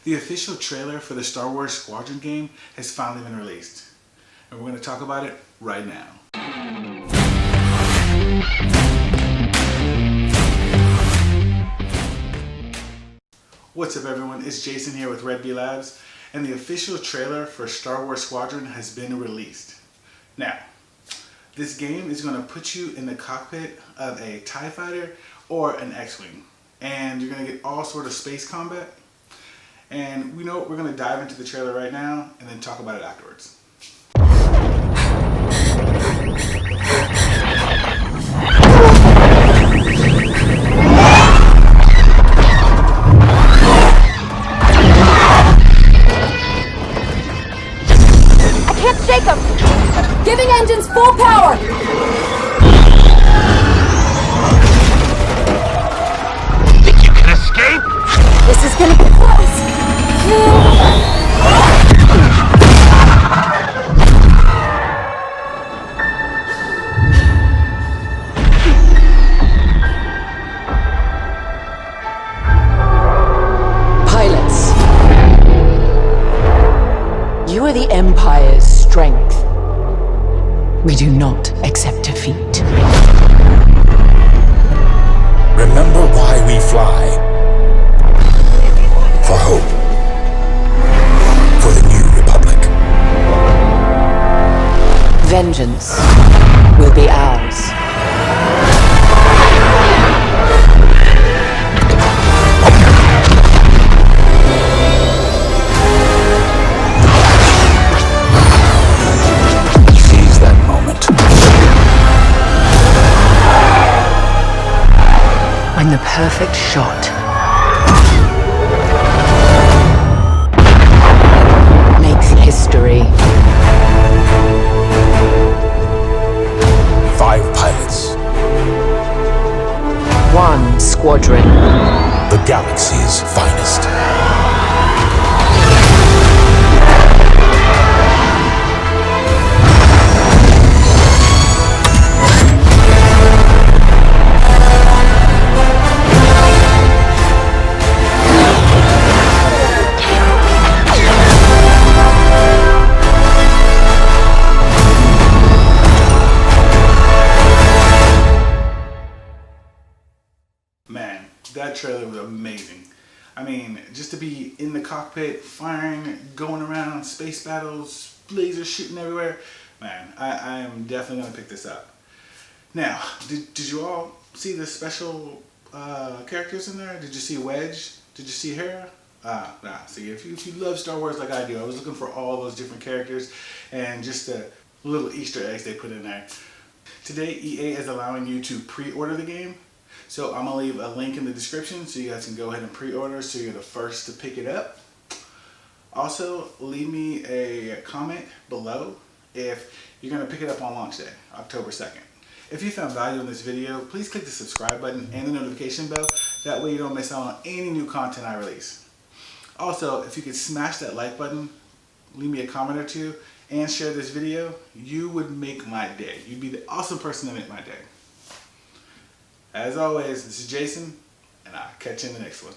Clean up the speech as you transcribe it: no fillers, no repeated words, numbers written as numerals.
The official trailer for the Star Wars Squadron game has finally been released, and we're going to talk about it right now. What's up everyone, it's Jason here with Red Bee Labs, and the official trailer for Star Wars Squadron has been released. Now, this game is going to put you in the cockpit of a TIE fighter or an X-Wing, and you're going to get all sort of space combat. And we know we're going to dive into the trailer right now and then talk about it afterwards. I can't shake them! Giving engines full power! Think you can escape? This is gonna be close! Pilots, you are the Empire's strength. We do not accept defeat. Remember why we fly. For hope. For the new republic. Vengeance will be ours. Seize that moment. When the perfect shot makes history. 5 pilots. 1 squadron. The galaxy's finest. Man, that trailer was amazing. I mean, just to be in the cockpit, firing, going around, space battles, lasers shooting everywhere. Man, I am definitely going to pick this up. Now, did you all see the special characters in there? Did you see Wedge? Did you see Hera? Nah, see, if you love Star Wars like I do, I was looking for all those different characters and just the little Easter eggs they put in there. Today, EA is allowing you to pre-order the game. So I'm going to leave a link in the description so you guys can go ahead and pre-order so you're the first to pick it up. Also, leave me a comment below if you're going to pick it up on launch day, October 2nd. If you found value in this video, please click the subscribe button and the notification bell. That way you don't miss out on any new content I release. Also, if you could smash that like button, leave me a comment or two, and share this video, you would make my day. You'd be the awesome person to make my day. As always, this is Jason, and I'll catch you in the next one.